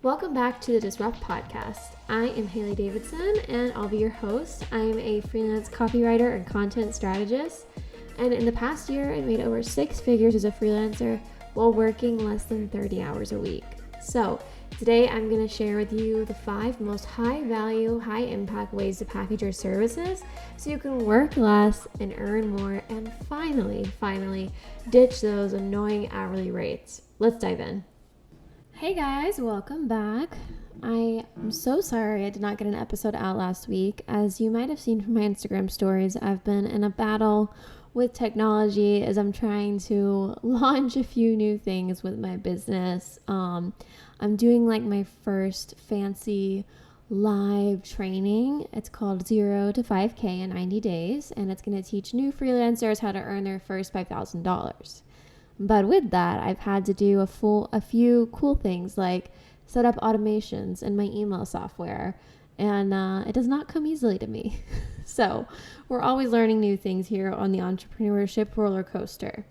Welcome back to the Disrupt Podcast. I am Haley Davidson and I'll be your host. I am a freelance copywriter and content strategist. And in the past year, I made over 6 figures as a freelancer while working less than 30 hours a week. So today I'm going to share with you the 5 most high value, high impact ways to package your services so you can work less and earn more and finally ditch those annoying hourly rates. Let's dive in. Hey guys, welcome back. I am so sorry I did not get an episode out last week. As you might have seen from my Instagram stories, I've been in a battle with technology as I'm trying to launch a few new things with my business. I'm doing like my first fancy live training. It's called 0 to 5K in 90 days, and it's going to teach new freelancers how to earn their first $5,000. But with that, I've had to do a few cool things like set up automations in my email software, and it does not come easily to me. So we're always learning new things here on the entrepreneurship roller coaster.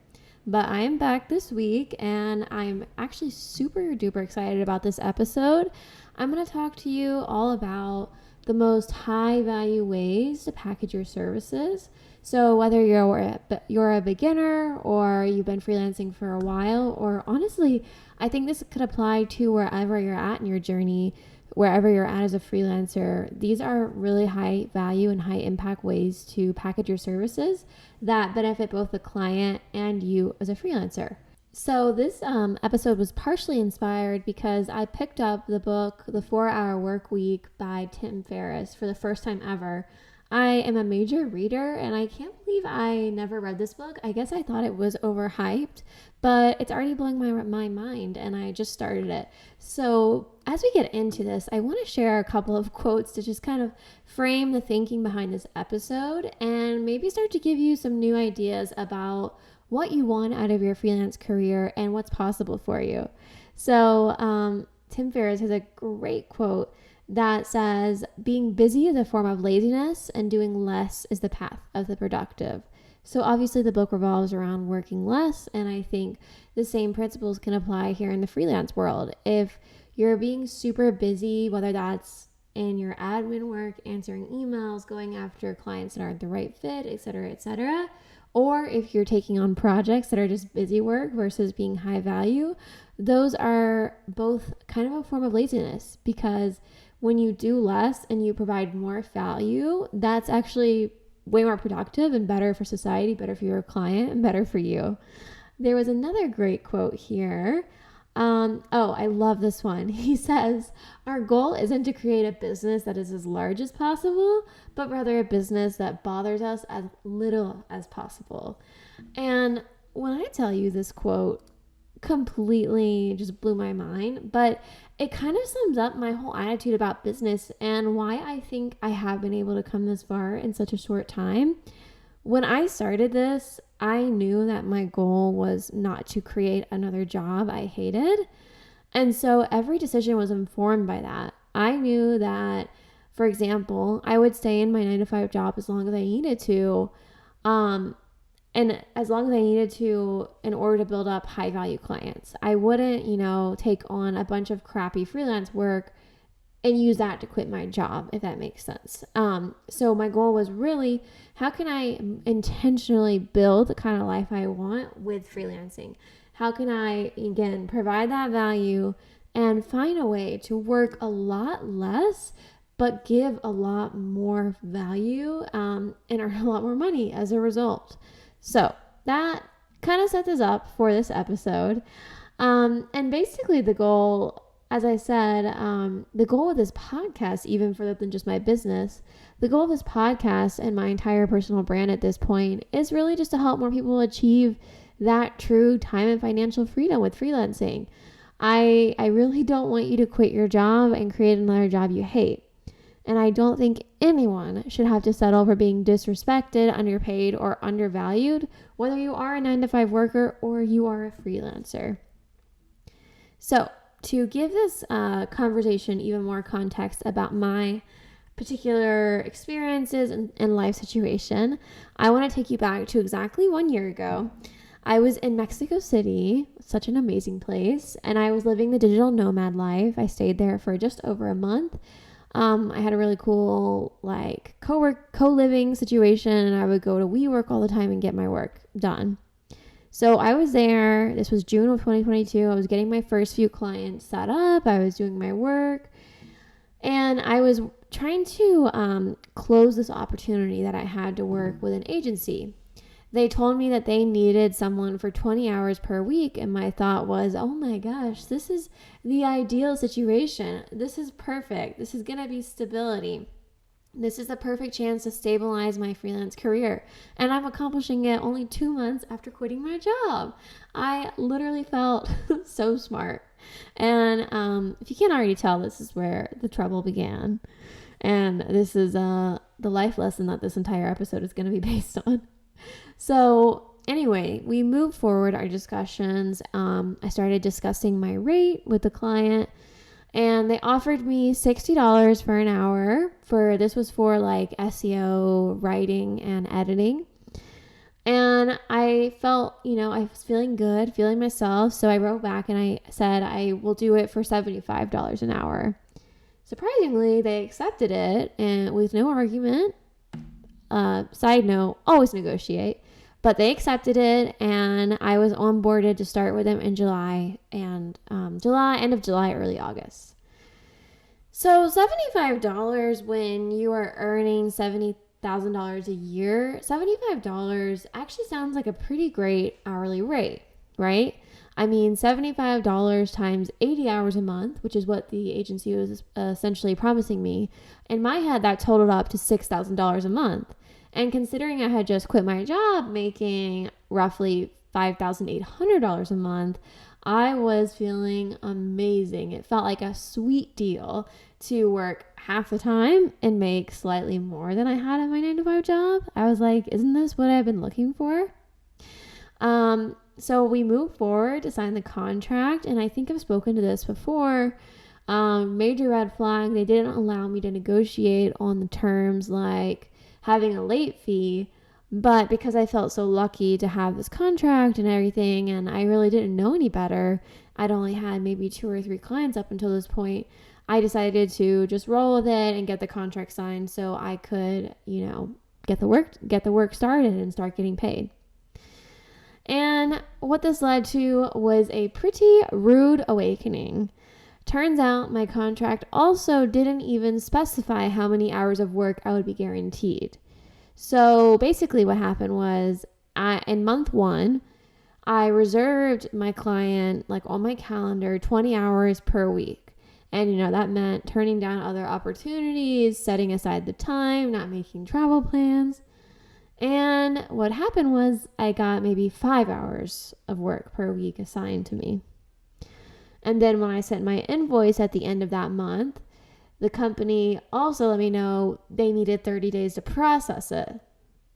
But I am back this week, and I'm actually super duper excited about this episode. I'm going to talk to you all about the most high value ways to package your services. So whether you're a beginner or you've been freelancing for a while, or honestly, I think this could apply to wherever you're at in your journey, wherever you're at as a freelancer. These are really high value and high impact ways to package your services that benefit both the client and you as a freelancer. So this episode was partially inspired because I picked up the book, The 4-Hour Work Week by Tim Ferriss for the first time ever. I am a major reader and I can't believe I never read this book. I guess I thought it was overhyped, but it's already blowing my mind and I just started it. So as we get into this, I want to share a couple of quotes to just kind of frame the thinking behind this episode and maybe start to give you some new ideas about what you want out of your freelance career and what's possible for you. So Tim Ferriss has a great quote that says, being busy is a form of laziness and doing less is the path of the productive. So obviously the book revolves around working less, and I think the same principles can apply here in the freelance world. If you're being super busy, whether that's in your admin work, answering emails, going after clients that aren't the right fit, etc., or if you're taking on projects that are just busy work versus being high value, those are both kind of a form of laziness, because when you do less and you provide more value, that's actually way more productive and better for society, better for your client, and better for you. There was another great quote here. I love this one. He says, our goal isn't to create a business that is as large as possible, but rather a business that bothers us as little as possible. And when I tell you this quote, completely just blew my mind, but it kind of sums up my whole attitude about business and why I think I have been able to come this far in such a short time. When I started this, I knew that my goal was not to create another job I hated. And so every decision was informed by that. I knew that, for example, I would stay in my 9-to-5 job as long as I needed to, and as long as I needed to in order to build up high value clients. I wouldn't, take on a bunch of crappy freelance work and use that to quit my job, if that makes sense. So my goal was really, how can I intentionally build the kind of life I want with freelancing? How can I, again, provide that value and find a way to work a lot less, but give a lot more value and earn a lot more money as a result? So that kind of sets us up for this episode. And basically the goal, as I said, the goal of this podcast, even further than just my business, the goal of this podcast and my entire personal brand at this point is really just to help more people achieve that true time and financial freedom with freelancing. I really don't want you to quit your job and create another job you hate. And I don't think anyone should have to settle for being disrespected, underpaid, or undervalued, whether you are a 9-to-5 worker or you are a freelancer. So to give this conversation even more context about my particular experiences and life situation, I want to take you back to exactly 1 year ago. I was in Mexico City, such an amazing place, and I was living the digital nomad life. I stayed there for just over a month. I had a really cool like co-living situation, and I would go to WeWork all the time and get my work done. So I was there. This was June of 2022. I was getting my first few clients set up. I was doing my work, and I was trying to close this opportunity that I had to work with an agency. They told me that they needed someone for 20 hours per week, and my thought was, oh my gosh, this is the ideal situation. This is perfect. This is going to be stability. This is the perfect chance to stabilize my freelance career, and I'm accomplishing it only 2 months after quitting my job. I literally felt so smart. And if you can't already tell, this is where the trouble began. And this is the life lesson that this entire episode is going to be based on. So anyway, we moved forward our discussions. I started discussing my rate with the client, and they offered me $60 for an hour. This was for like SEO, writing, and editing. And I felt, I was feeling good, feeling myself. So I wrote back and I said, I will do it for $75 an hour. Surprisingly, they accepted it, and with no argument. Side note, always negotiate. But they accepted it, and I was onboarded to start with them in July, end of July, early August. So $75 when you are earning $70,000 a year, $75 actually sounds like a pretty great hourly rate, right? I mean, $75 times 80 hours a month, which is what the agency was essentially promising me. In my head, that totaled up to $6,000 a month. And considering I had just quit my job making roughly $5,800 a month, I was feeling amazing. It felt like a sweet deal to work half the time and make slightly more than I had at my 9-to-5 job. I was like, isn't this what I've been looking for? So we moved forward to sign the contract, and I think I've spoken to this before. Major red flag, they didn't allow me to negotiate on the terms like having a late fee, but because I felt so lucky to have this contract and everything, and I really didn't know any better, I'd only had maybe 2 or 3 clients up until this point, I decided to just roll with it and get the contract signed so I could, get the work started and start getting paid. And what this led to was a pretty rude awakening. Turns out my contract also didn't even specify how many hours of work I would be guaranteed. So basically what happened was in month 1, I reserved my client on my calendar 20 hours per week. And that meant turning down other opportunities, setting aside the time, not making travel plans. And what happened was I got maybe 5 hours of work per week assigned to me. And then when I sent my invoice at the end of that month, the company also let me know they needed 30 days to process it.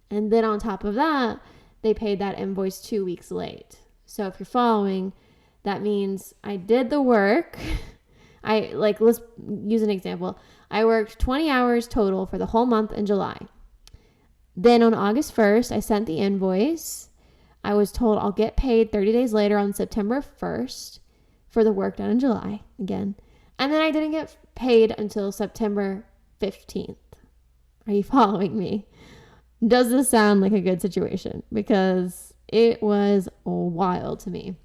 And then on top of that, they paid that invoice 2 weeks late. So if you're following, that means I did the work. Let's use an example. I worked 20 hours total for the whole month in July. Then on August 1st, I sent the invoice. I was told I'll get paid 30 days later on September 1st. For the work done in July again. And then I didn't get paid until September 15th. Are you following me? Does this sound like a good situation? Because it was wild to me.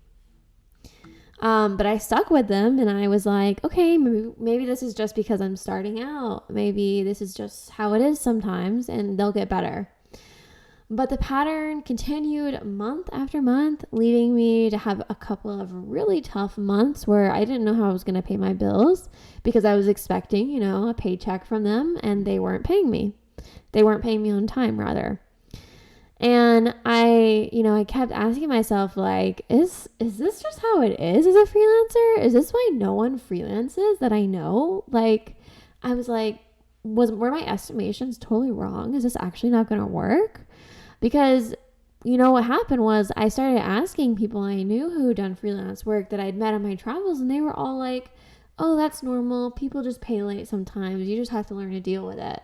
But I stuck with them, and I was like, okay, maybe this is just because I'm starting out. Maybe this is just how it is sometimes, and they'll get better. But the pattern continued month after month, leading me to have a couple of really tough months where I didn't know how I was going to pay my bills because I was expecting, a paycheck from them, and they weren't paying me. They weren't paying me on time, rather. And I kept asking myself, is this just how it is as a freelancer? Is this why no one freelances that I know? I was like, were my estimations totally wrong? Is this actually not going to work? Because, what happened was I started asking people I knew who had done freelance work that I'd met on my travels, and they were all like, oh, that's normal. People just pay late sometimes. You just have to learn to deal with it.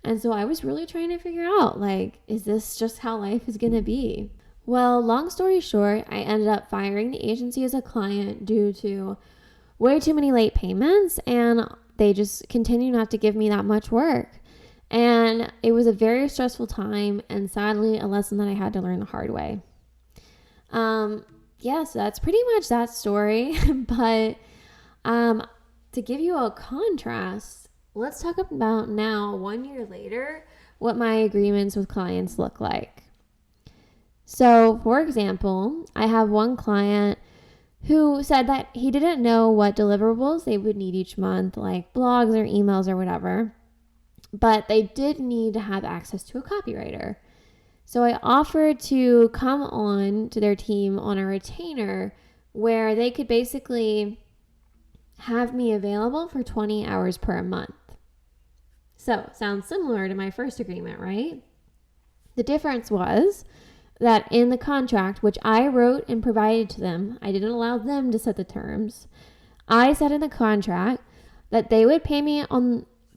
And so I was really trying to figure out, is this just how life is going to be? Well, long story short, I ended up firing the agency as a client due to way too many late payments, and they just continue not to give me that much work. And it was a very stressful time, and sadly, a lesson that I had to learn the hard way. So that's pretty much that story. But to give you a contrast, let's talk about now, 1 year later, what my agreements with clients look like. So, for example, I have one client who said that he didn't know what deliverables they would need each month, like blogs or emails or whatever, but they did need to have access to a copywriter. So I offered to come on to their team on a retainer where they could basically have me available for 20 hours per month. So, sounds similar to my first agreement, right? The difference was that in the contract, which I wrote and provided to them, I didn't allow them to set the terms. I said in the contract that they would pay me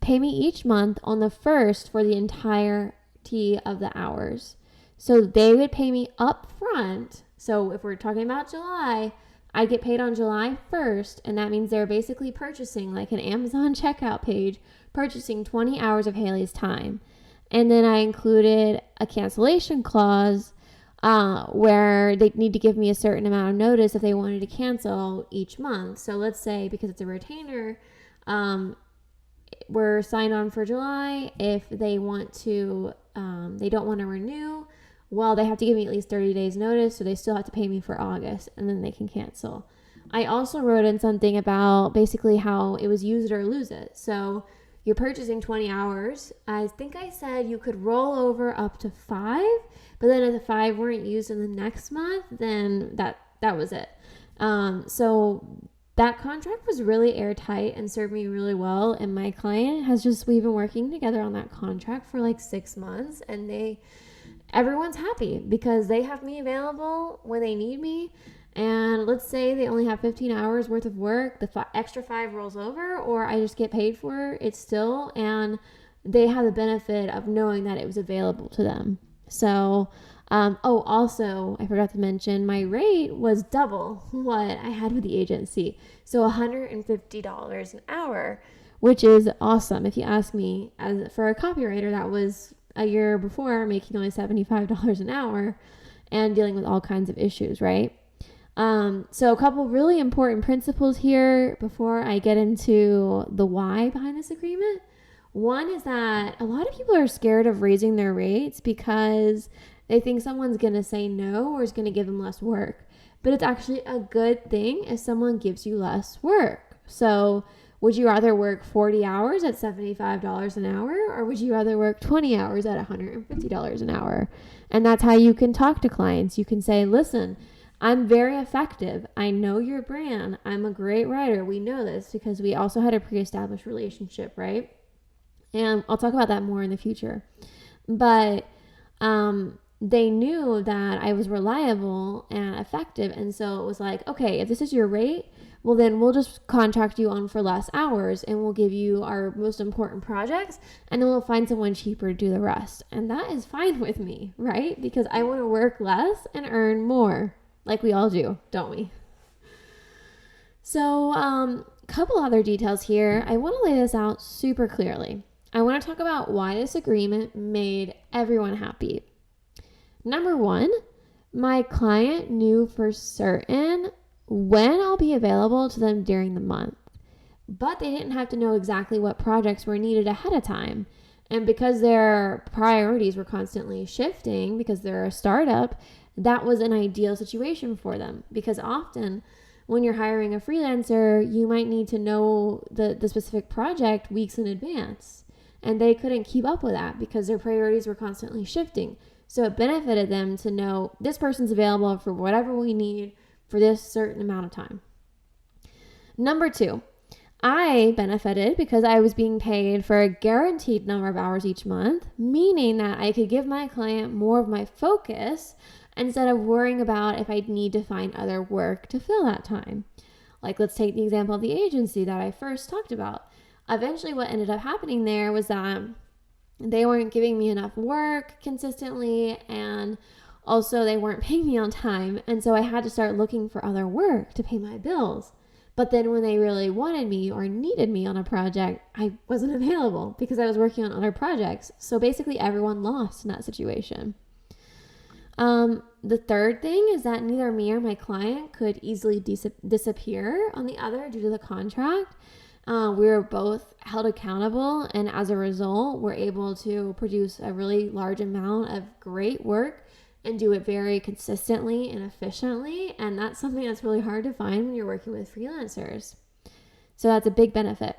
each month on the first for the entirety of the hours. So they would pay me up front. So if we're talking about July, I'd get paid on July 1st, and that means they're basically purchasing, like an Amazon checkout page, purchasing 20 hours of Haley's time. And then I included a cancellation clause where they need to give me a certain amount of notice if they wanted to cancel each month. So let's say, because it's a retainer, we're signed on for July. If they want to, they don't want to renew, well, they have to give me at least 30 days notice, so they still have to pay me for August, and then they can cancel. I also wrote in something about basically how it was use it or lose it. So you're purchasing 20 hours. I think I said you could roll over up to 5, but then if the 5 weren't used in the next month, then that was it. So that contract was really airtight and served me really well. And my client we've been working together on that contract for like 6 months, and everyone's happy because they have me available when they need me. And let's say they only have 15 hours worth of work, the extra 5 rolls over, or I just get paid for it still, and they have the benefit of knowing that it was available to them. So, also, I forgot to mention, my rate was double what I had with the agency. So $150 an hour, which is awesome. If you ask me, for a copywriter, that was a year before making only $75 an hour and dealing with all kinds of issues, right? So a couple really important principles here before I get into the why behind this agreement. One is that a lot of people are scared of raising their rates because they think someone's going to say no or is going to give them less work. But it's actually a good thing if someone gives you less work. So would you rather work 40 hours at $75 an hour, or would you rather work 20 hours at $150 an hour? And that's how you can talk to clients. You can say, listen, I'm very effective. I know your brand. I'm a great writer. We know this because we also had a pre-established relationship, right? And I'll talk about that more in the future. But they knew that I was reliable and effective. And so it was like, okay, if this is your rate, well, then we'll just contract you on for less hours and we'll give you our most important projects, and then we'll find someone cheaper to do the rest. And that is fine with me, right? Because I want to work less and earn more, like we all do, don't we? So, couple other details here. I want to lay this out super clearly. I want to talk about why this agreement made everyone happy. Number one, my client knew for certain when I'll be available to them during the month, but they didn't have to know exactly what projects were needed ahead of time. And because their priorities were constantly shifting because they're a startup, that was an ideal situation for them. Because often when you're hiring a freelancer, you might need to know the specific project weeks in advance. And they couldn't keep up with that because their priorities were constantly shifting. So it benefited them to know this person's available for whatever we need for this certain amount of time. Number two, I benefited because I was being paid for a guaranteed number of hours each month, meaning that I could give my client more of my focus instead of worrying about if I'd need to find other work to fill that time. Like, let's take the example of the agency that I first talked about. Eventually, what ended up happening there was that they weren't giving me enough work consistently, and Also, they weren't paying me on time, and so I had to start looking for other work to pay my bills. But then when they really wanted me or needed me on a project, I wasn't available because I was working on other projects. So basically everyone lost in that situation. The third thing is that neither me or my client could easily disappear on the other due to the contract. We were both held accountable, and as a result, we're able to produce a really large amount of great work and do it very consistently and efficiently. And that's something that's really hard to find when you're working with freelancers. So that's a big benefit.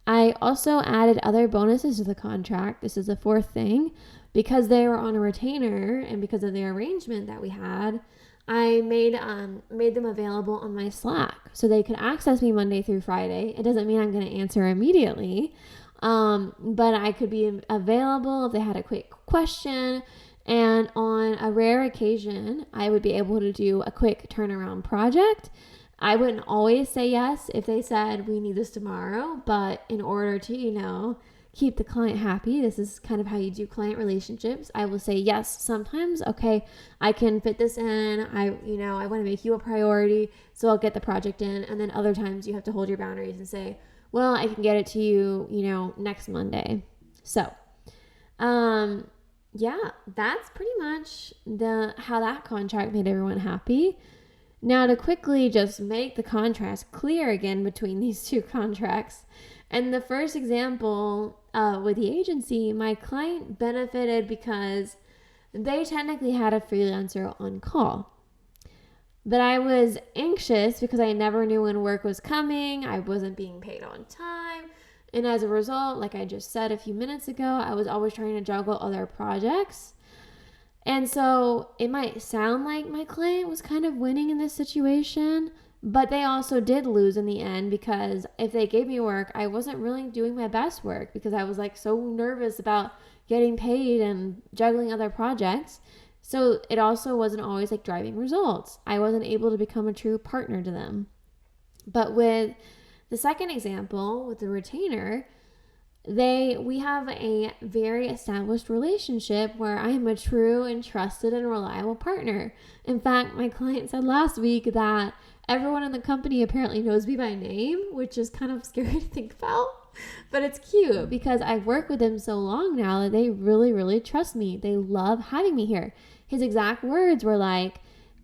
I also added other bonuses to the contract. This is the fourth thing. Because they were on a retainer and because of the arrangement that we had, I made them available on my Slack so they could access me Monday through Friday. It doesn't mean I'm going to answer immediately, but I could be available if they had a quick question. And on a rare occasion, I would be able to do a quick turnaround project. I wouldn't always say yes if they said, we need this tomorrow. But in order to, keep the client happy, this is kind of how you do client relationships. I will say yes sometimes. Okay, I can fit this in. I want to make you a priority, so I'll get the project in. And then other times you have to hold your boundaries and say, well, I can get it to you, next Monday. So, yeah, that's pretty much how that contract made everyone happy. Now, to quickly just make the contrast clear again between these two contracts. And the first example with the agency, my client benefited because they technically had a freelancer on call. But I was anxious because I never knew when work was coming. I wasn't being paid on time. And as a result, like I just said a few minutes ago, I was always trying to juggle other projects. And so it might sound like my client was kind of winning in this situation, but they also did lose in the end because if they gave me work, I wasn't really doing my best work because I was so nervous about getting paid and juggling other projects. So it also wasn't always driving results. I wasn't able to become a true partner to them. But with the second example, with the retainer, we have a very established relationship where I am a true and trusted and reliable partner. In fact, my client said last week that everyone in the company apparently knows me by name, which is kind of scary to think about, but it's cute because I've worked with them so long now that they really, really trust me. They love having me here. His exact words were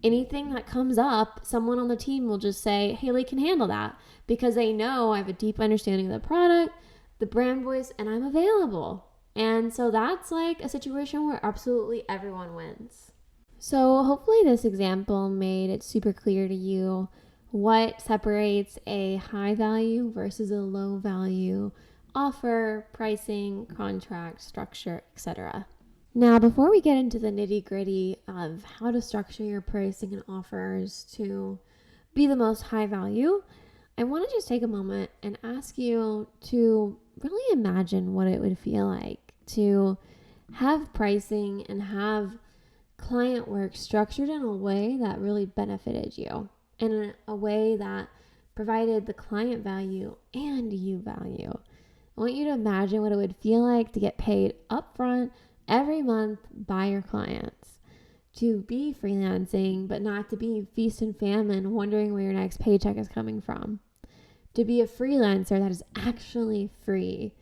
anything that comes up, someone on the team will just say, Haley can handle that, because they know I have a deep understanding of the product, the brand voice, and I'm available. And so that's a situation where absolutely everyone wins. So hopefully this example made it super clear to you what separates a high value versus a low value offer, pricing, contract, structure, etc. Now, before we get into the nitty-gritty of how to structure your pricing and offers to be the most high value, I want to just take a moment and ask you to really imagine what it would feel like to have pricing and have client work structured in a way that really benefited you, and in a way that provided the client value and you value. I want you to imagine what it would feel like to get paid upfront every month by your clients, to be freelancing, but not to be feast and famine, wondering where your next paycheck is coming from. To be a freelancer that is actually free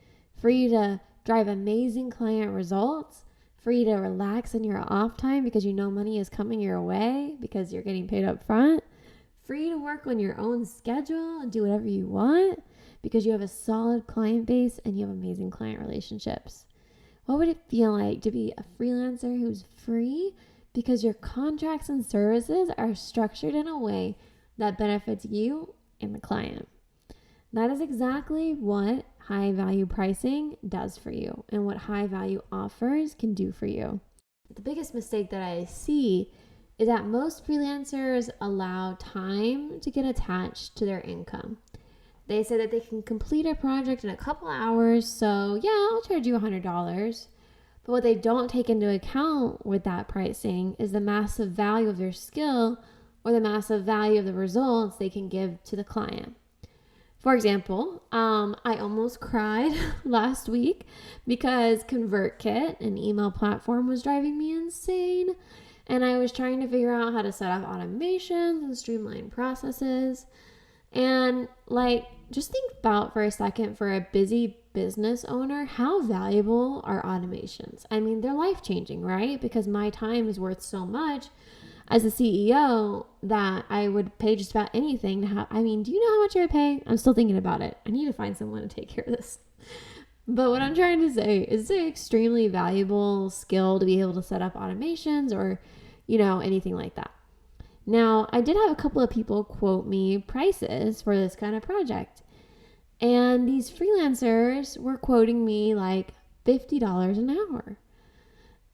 to drive amazing client results, free to relax in your off time because you know money is coming your way because you're getting paid up front, free to work on your own schedule and do whatever you want because you have a solid client base and you have amazing client relationships. What would it feel like to be a freelancer who's free because your contracts and services are structured in a way that benefits you and the client? That is exactly what high value pricing does for you and what high value offers can do for you. The biggest mistake that I see is that most freelancers allow time to get attached to their income. They say that they can complete a project in a couple hours, so yeah, I'll charge you $100. But what they don't take into account with that pricing is the massive value of their skill or the massive value of the results they can give to the client. For example, I almost cried last week because ConvertKit, an email platform, was driving me insane. And I was trying to figure out how to set up automations and streamline processes. And like, just think about for a second, for a busy business owner, how valuable are automations? I mean, they're life-changing, right? Because my time is worth so much as a CEO that I would pay just about anything to have. I mean, do you know how much I would pay? I'm still thinking about it. I need to find someone to take care of this. But what I'm trying to say is it's an extremely valuable skill to be able to set up automations or, anything like that. Now, I did have a couple of people quote me prices for this kind of project. And these freelancers were quoting me like $50 an hour.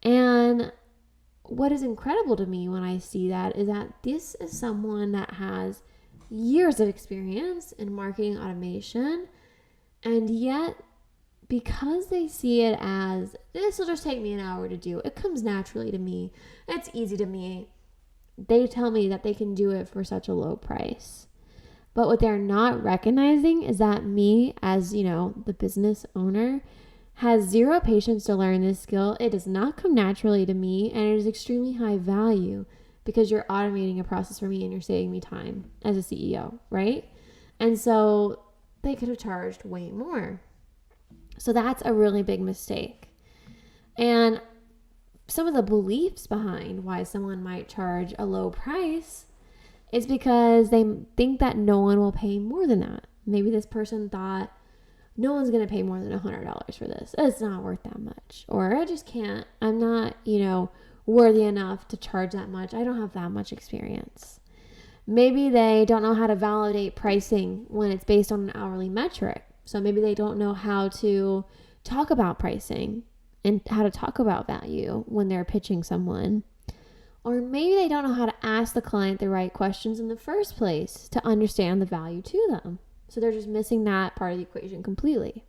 And what is incredible to me when I see that is that this is someone that has years of experience in marketing automation. And yet, because they see it as, this will just take me an hour to do, it comes naturally to me, it's easy to me, they tell me that they can do it for such a low price. But what they're not recognizing is that me, as the business owner, has zero patience to learn this skill. It does not come naturally to me, and it is extremely high value because you're automating a process for me and you're saving me time as a CEO, right? And so they could have charged way more. So that's a really big mistake. And some of the beliefs behind why someone might charge a low price is because they think that no one will pay more than that. Maybe this person thought, no one's going to pay more than $100 for this. It's not worth that much. Or I just can't. I'm not, worthy enough to charge that much. I don't have that much experience. Maybe they don't know how to validate pricing when it's based on an hourly metric. So maybe they don't know how to talk about pricing and how to talk about value when they're pitching someone. Or maybe they don't know how to ask the client the right questions in the first place to understand the value to them. So they're just missing that part of the equation completely.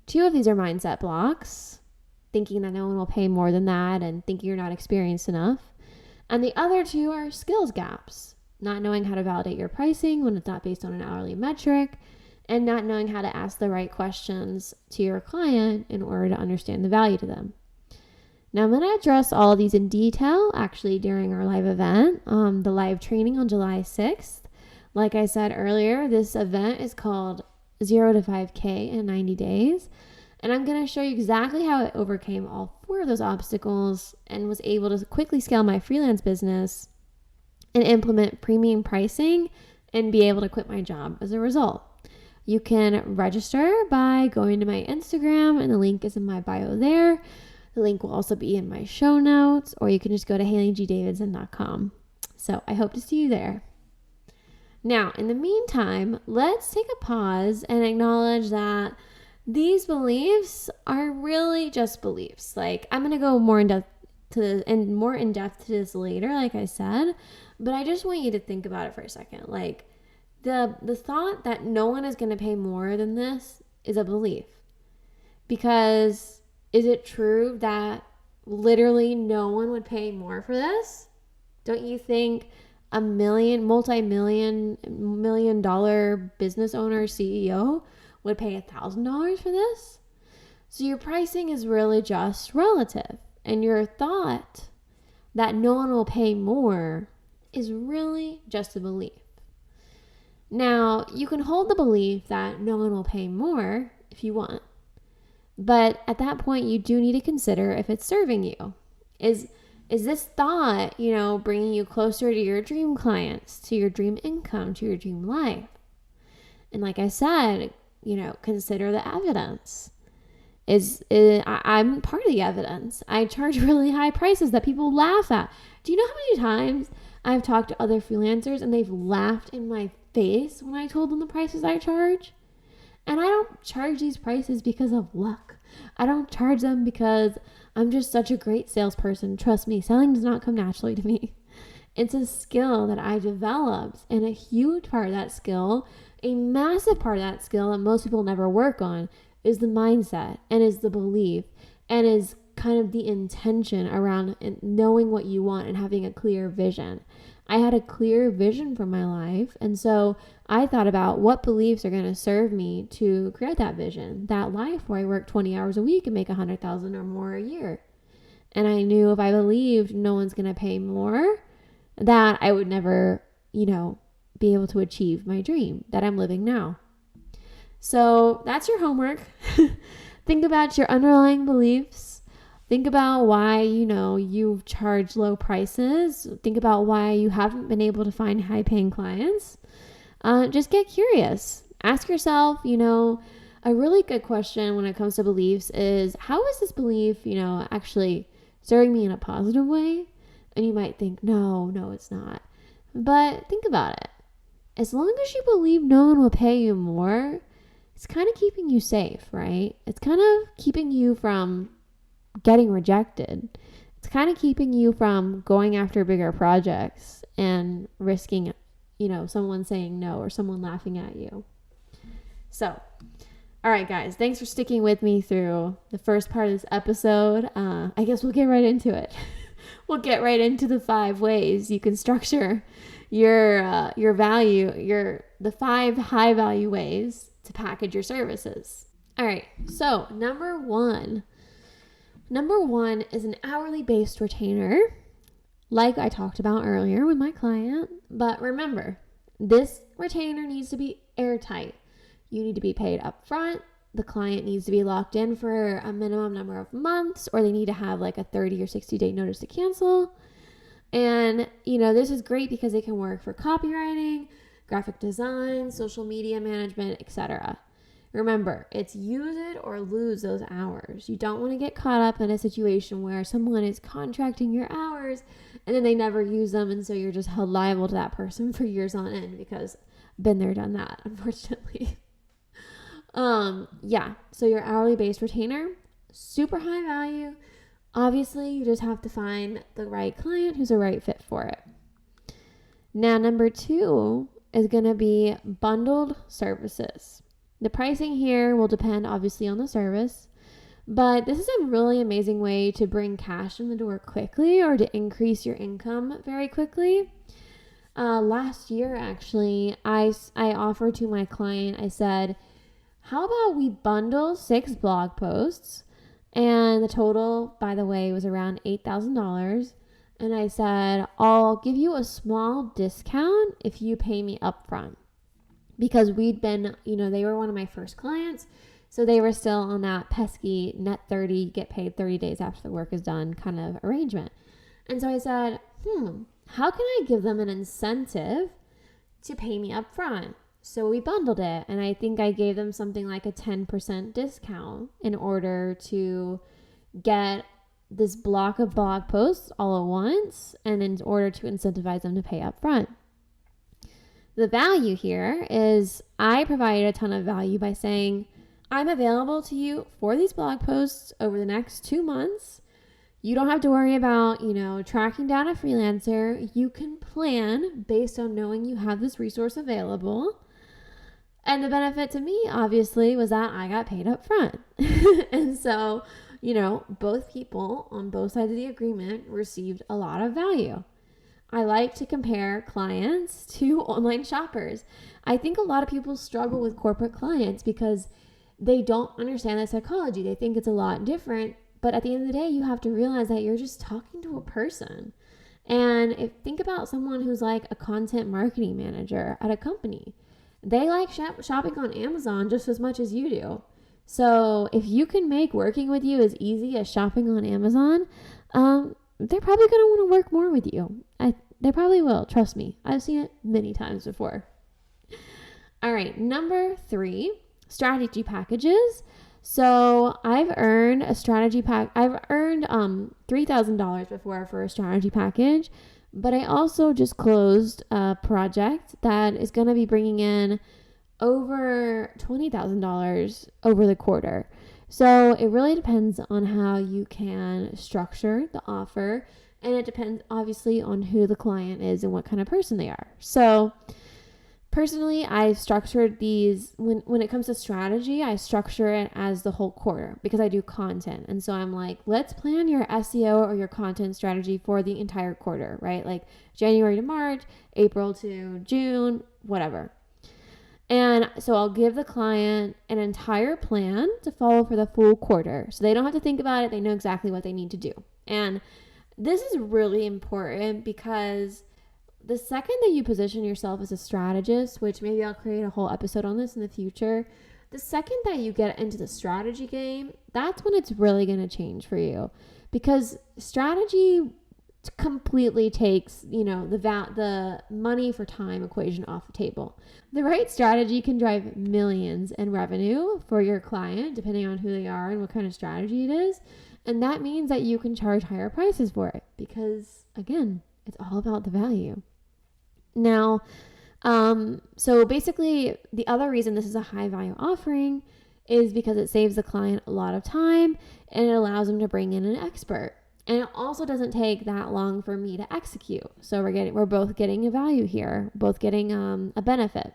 2 of these are mindset blocks, thinking that no one will pay more than that and thinking you're not experienced enough. And the other 2 are skills gaps, not knowing how to validate your pricing when it's not based on an hourly metric, and not knowing how to ask the right questions to your client in order to understand the value to them. Now, I'm going to address all of these in detail actually during our live event, the live training on July 6th. Like I said earlier, this event is called 0 to 5K in 90 days. And I'm going to show you exactly how I overcame all 4 of those obstacles and was able to quickly scale my freelance business and implement premium pricing and be able to quit my job as a result. You can register by going to my Instagram, and the link is in my bio there. The link will also be in my show notes, or you can just go to HaleyGDavidson.com. So I hope to see you there. Now, in the meantime, let's take a pause and acknowledge that these beliefs are really just beliefs. Like, I'm going to go more in depth to this later, like I said, but I just want you to think about it for a second. Like, the thought that no one is going to pay more than this is a belief. Because is it true that literally no one would pay more for this? Don't you think a multi-million dollar business owner, CEO would pay $1,000 for this? So your pricing is really just relative. And your thought that no one will pay more is really just a belief. Now, you can hold the belief that no one will pay more if you want. But at that point, you do need to consider if it's serving you. Is this thought, bringing you closer to your dream clients, to your dream income, to your dream life? And like I said, consider the evidence. I'm part of the evidence. I charge really high prices that people laugh at. Do you know how many times I've talked to other freelancers and they've laughed in my face when I told them the prices I charge? And I don't charge these prices because of luck. I don't charge them because I'm just such a great salesperson. Trust me, selling does not come naturally to me. It's a skill that I developed, and a huge part of that skill, a massive part of that skill that most people never work on, is the mindset and is the belief and is kind of the intention around knowing what you want and having a clear vision. I had a clear vision for my life, and so I thought about what beliefs are going to serve me to create that vision, that life where I work 20 hours a week and make $100,000 or more a year. And I knew if I believed no one's going to pay more, that I would never, be able to achieve my dream that I'm living now. So that's your homework. Think about your underlying beliefs. Think about why, you charge low prices. Think about why you haven't been able to find high paying clients. Just get curious. Ask yourself, a really good question when it comes to beliefs is, how is this belief, actually serving me in a positive way? And you might think, no, it's not. But think about it. As long as you believe no one will pay you more, it's kind of keeping you safe, right? It's kind of keeping you from getting rejected. It's kind of keeping you from going after bigger projects and risking, someone saying no or someone laughing at you. So, all right, guys, thanks for sticking with me through the first part of this episode. I guess we'll get right into it. We'll get right into the 5 ways you can structure your value, the 5 high value ways to package your services. All right. So number one is an hourly based retainer, like I talked about earlier with my client. But remember, this retainer needs to be airtight. You need to be paid up front. The client needs to be locked in for a minimum number of months, or they need to have like a 30 or 60 day notice to cancel. And, this is great because it can work for copywriting, graphic design, social media management, etc. Remember, it's use it or lose those hours. You don't want to get caught up in a situation where someone is contracting your hours and then they never use them. And so you're just held liable to that person for years on end, because been there, done that, unfortunately. So your hourly based retainer, super high value. Obviously, you just have to find the right client who's a right fit for it. Now, number 2 is going to be bundled services. The pricing here will depend obviously on the service, but this is a really amazing way to bring cash in the door quickly or to increase your income very quickly. Last year, actually, I offered to my client, I said, how about we bundle 6 blog posts? And the total, by the way, was around $8,000. And I said, I'll give you a small discount if you pay me upfront. Because we'd been, they were one of my first clients. So they were still on that pesky net 30, get paid 30 days after the work is done kind of arrangement. And so I said, how can I give them an incentive to pay me upfront? So we bundled it, and I think I gave them something like a 10% discount in order to get this block of blog posts all at once, and in order to incentivize them to pay up front. The value here is I provided a ton of value by saying, I'm available to you for these blog posts over the next 2 months. You don't have to worry about, tracking down a freelancer. You can plan based on knowing you have this resource available. And the benefit to me, obviously, was that I got paid up front. And so, both people on both sides of the agreement received a lot of value. I like to compare clients to online shoppers. I think a lot of people struggle with corporate clients because they don't understand the psychology. They think it's a lot different. But at the end of the day, you have to realize that you're just talking to a person. And think about someone who's like a content marketing manager at a company. They like shopping on Amazon just as much as you do. So if you can make working with you as easy as shopping on Amazon, they're probably going to want to work more with you. They probably will. Trust me. I've seen it many times before. All right. Number 3, strategy packages. So I've earned a strategy pack. I've earned $3,000 before for a strategy package. But I also just closed a project that is going to be bringing in over $20,000 over the quarter. So it really depends on how you can structure the offer. And it depends obviously on who the client is and what kind of person they are. So personally, I've structured these, when it comes to strategy, I structure it as the whole quarter because I do content. And so I'm like, let's plan your SEO or your content strategy for the entire quarter, right? Like January to March, April to June, whatever. And so I'll give the client an entire plan to follow for the full quarter. So they don't have to think about it. They know exactly what they need to do. And this is really important because the second that you position yourself as a strategist, which maybe I'll create a whole episode on this in the future, the second that you get into the strategy game, that's when it's really going to change for you, because strategy completely takes, the money for time equation off the table. The right strategy can drive millions in revenue for your client, depending on who they are and what kind of strategy it is. And that means that you can charge higher prices for it because, again, it's all about the value. Now, so basically, the other reason this is a high value offering is because it saves the client a lot of time and it allows them to bring in an expert. And it also doesn't take that long for me to execute. So we're both getting a value here, both getting a benefit.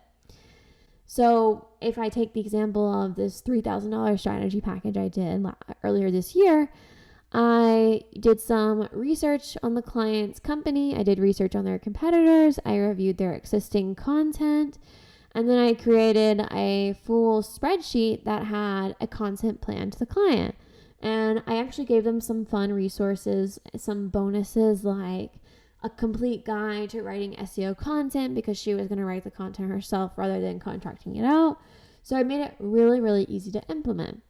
So if I take the example of this $3,000 strategy package I did earlier this year, I did some research on the client's company. I did research on their competitors. I reviewed their existing content. And then I created a full spreadsheet that had a content plan to the client. And I actually gave them some fun resources, some bonuses like a complete guide to writing SEO content because she was going to write the content herself rather than contracting it out. So I made it really, really easy to implement.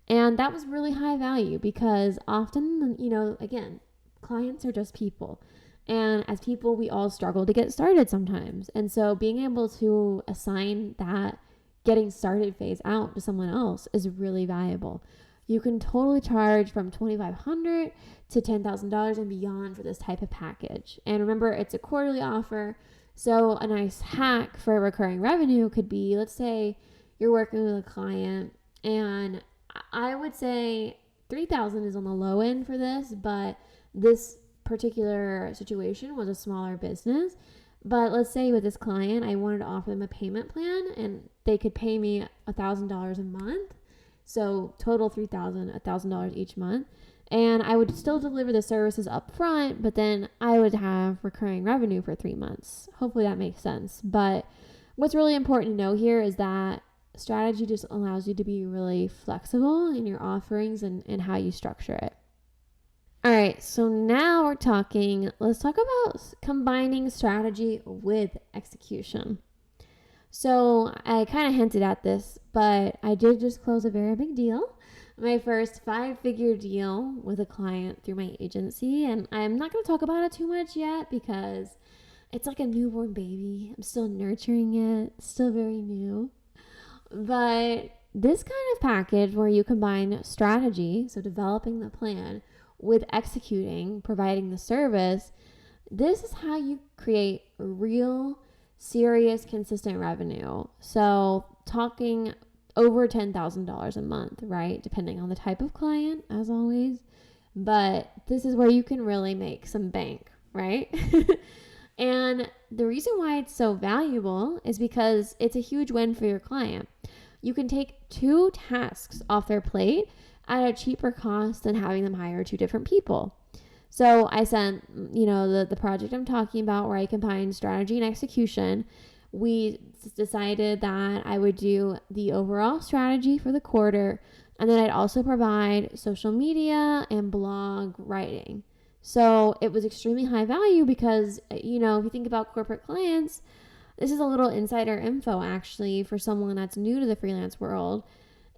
And that was really high value because often, again, clients are just people. And as people, we all struggle to get started sometimes. And so being able to assign that getting started phase out to someone else is really valuable. You can totally charge from $2,500 to $10,000 and beyond for this type of package. And remember, it's a quarterly offer. So a nice hack for recurring revenue could be, let's say you're working with a client, and I would say $3,000 is on the low end for this, but this particular situation was a smaller business. But let's say with this client, I wanted to offer them a payment plan and they could pay me $1,000 a month. So total $3,000, $1,000 each month. And I would still deliver the services up front, but then I would have recurring revenue for 3 months. Hopefully that makes sense. But what's really important to know here is that strategy just allows you to be really flexible in your offerings and how you structure it. All right, so now let's talk about combining strategy with execution. So I kind of hinted at this, but I did just close a very big deal. My first 5-figure deal with a client through my agency. And I'm not going to talk about it too much yet because it's like a newborn baby. I'm still nurturing it, still very new. But this kind of package where you combine strategy, so developing the plan, with executing, providing the service, this is how you create real, serious, consistent revenue. So talking over $10,000 a month, right? Depending on the type of client, as always. But this is where you can really make some bank, right? And the reason why it's so valuable is because it's a huge win for your client. You can take 2 tasks off their plate at a cheaper cost than having them hire 2 different people. So I sent, the project I'm talking about where I combine strategy and execution. We decided that I would do the overall strategy for the quarter, and then I'd also provide social media and blog writing. So it was extremely high value because, if you think about corporate clients, this is a little insider info actually for someone that's new to the freelance world.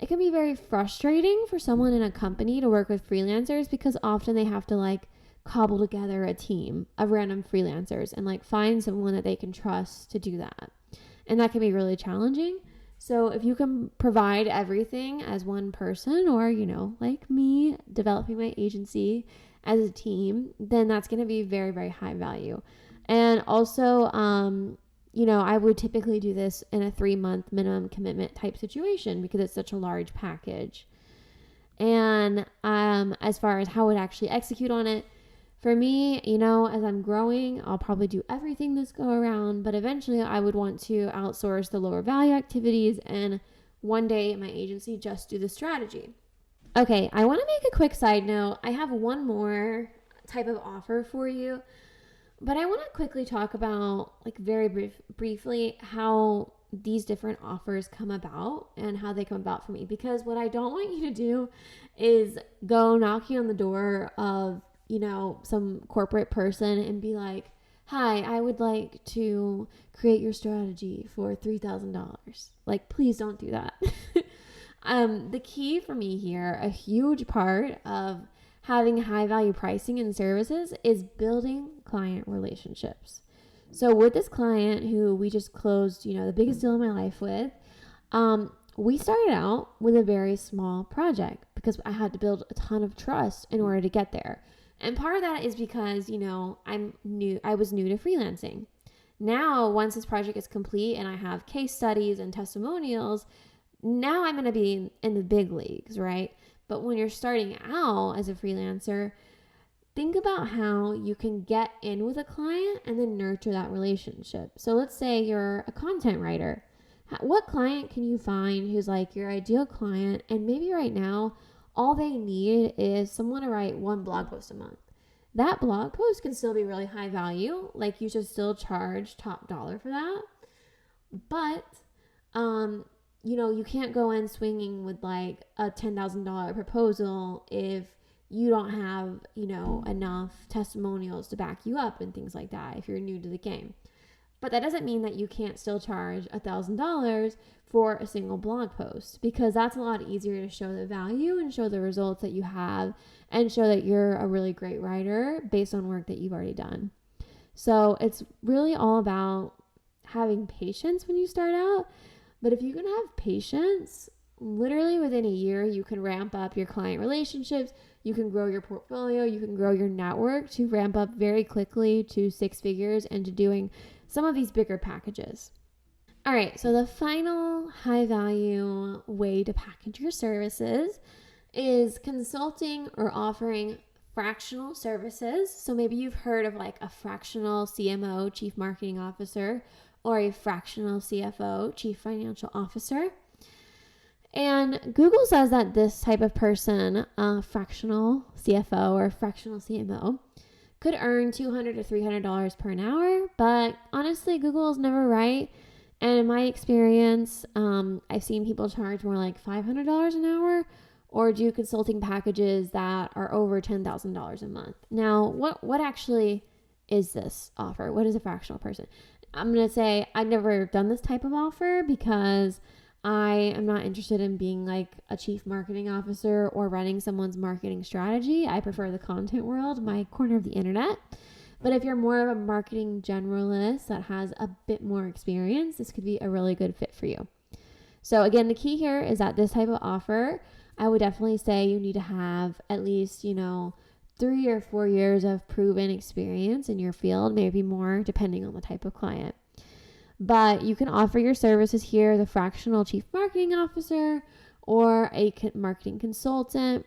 It can be very frustrating for someone in a company to work with freelancers because often they have to cobble together a team of random freelancers and find someone that they can trust to do that. And that can be really challenging. So if you can provide everything as one person or, like me, developing my agency as a team, then that's going to be very, very high value. And also, I would typically do this in a 3-month minimum commitment type situation because it's such a large package. And as far as how I would actually execute on it, for me, as I'm growing, I'll probably do everything this go around, but eventually I would want to outsource the lower value activities and one day my agency just do the strategy. Okay, I want to make a quick side note. I have one more type of offer for you, but I want to quickly talk about very briefly how these different offers come about and how they come about for me, because what I don't want you to do is go knocking on the door of some corporate person and be like, hi, I would like to create your strategy for $3,000. Like, please don't do that. The key for me here, a huge part of having high value pricing and services, is building client relationships. So with this client who we just closed, the biggest deal in my life with, we started out with a very small project because I had to build a ton of trust in order to get there. And part of that is because, I was new to freelancing. Now, once this project is complete and I have case studies and testimonials, now I'm going to be in the big leagues, right? But when you're starting out as a freelancer, think about how you can get in with a client and then nurture that relationship. So let's say you're a content writer. What client can you find who's like your ideal client? And maybe right now, all they need is someone to write one blog post a month. That blog post can still be really high value. Like, you should still charge top dollar for that. But, you can't go in swinging with like a $10,000 proposal if you don't have, enough testimonials to back you up and things like that if you're new to the game. But that doesn't mean that you can't still charge $1,000 for a single blog post, because that's a lot easier to show the value and show the results that you have and show that you're a really great writer based on work that you've already done. So it's really all about having patience when you start out. But if you can have patience, literally within a year, you can ramp up your client relationships, you can grow your portfolio, you can grow your network to ramp up very quickly to 6 figures and to doing some of these bigger packages. All right, so the final high value way to package your services is consulting or offering fractional services. So maybe you've heard of like a fractional CMO, Chief Marketing Officer, or a fractional CFO, Chief Financial Officer. And Google says that this type of person, fractional CFO or fractional CMO, could earn $200 to $300 per an hour. But honestly, Google is never right. And in my experience, I've seen people charge more like $500 an hour or do consulting packages that are over $10,000 a month. Now, what actually is this offer? What is a fractional person? I'm going to say I've never done this type of offer because I am not interested in being like a chief marketing officer or running someone's marketing strategy. I prefer the content world, my corner of the internet. But if you're more of a marketing generalist that has a bit more experience, this could be a really good fit for you. So again, the key here is that this type of offer, I would definitely say you need to have at least, 3 or 4 years of proven experience in your field, maybe more depending on the type of client. But you can offer your services here, the fractional chief marketing officer or a marketing consultant.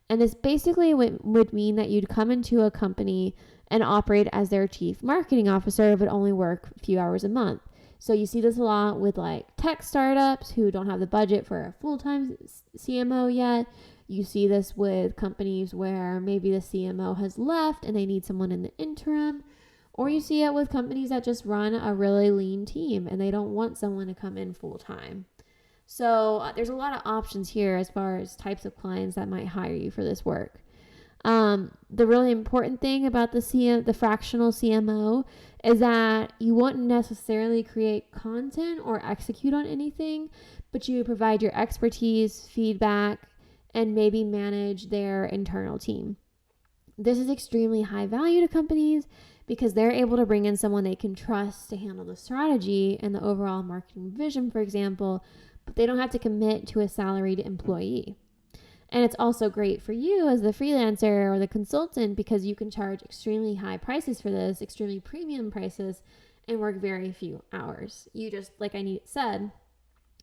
And this basically would mean that you'd come into a company and operate as their chief marketing officer, but only work a few hours a month. So you see this a lot with like tech startups who don't have the budget for a full-time CMO yet. You see this with companies where maybe the CMO has left and they need someone in the interim. Or you see it with companies that just run a really lean team and they don't want someone to come in full-time. So there's a lot of options here as far as types of clients that might hire you for this work. The really important thing about the fractional CMO is that you wouldn't necessarily create content or execute on anything, but you provide your expertise, feedback, and maybe manage their internal team. This is extremely high value to companies because they're able to bring in someone they can trust to handle the strategy and the overall marketing vision, for example, but they don't have to commit to a salaried employee. And it's also great for you as the freelancer or the consultant because you can charge extremely high prices for this, extremely premium prices, and work very few hours. You just, like I said,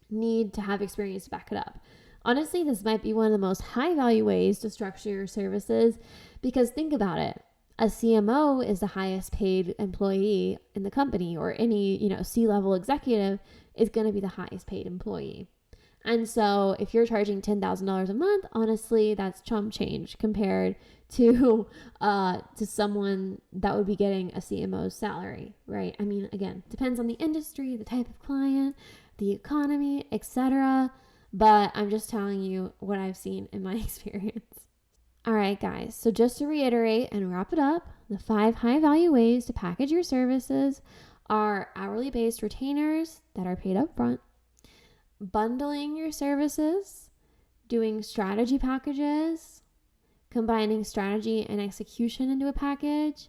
need to have experience to back it up. Honestly, this might be one of the most high value ways to structure your services because think about it. A CMO is the highest paid employee in the company, or any, C-level executive is going to be the highest paid employee. And so if you're charging $10,000 a month, honestly, that's chump change compared to someone that would be getting a CMO's salary, right? I mean, again, depends on the industry, the type of client, the economy, etc. But I'm just telling you what I've seen in my experience. All right, guys. So just to reiterate and wrap it up, the 5 high value ways to package your services are hourly based retainers that are paid up front, bundling your services, doing strategy packages, combining strategy and execution into a package,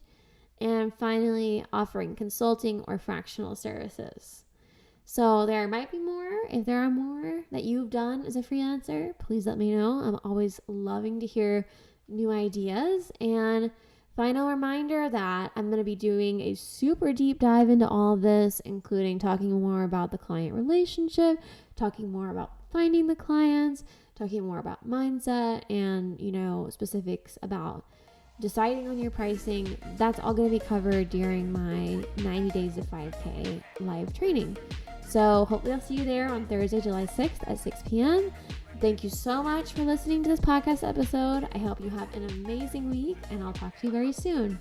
and finally offering consulting or fractional services. So there might be more. If there are more that you've done as a freelancer, please let me know. I'm always loving to hear new ideas. And final reminder that I'm going to be doing a super deep dive into all of this, including talking more about the client relationship, talking more about finding the clients, talking more about mindset and, specifics about deciding on your pricing. That's all going to be covered during my 90 Days of 5K live training. So hopefully I'll see you there on Thursday, July 6th at 6 p.m. Thank you so much for listening to this podcast episode. I hope you have an amazing week, and I'll talk to you very soon.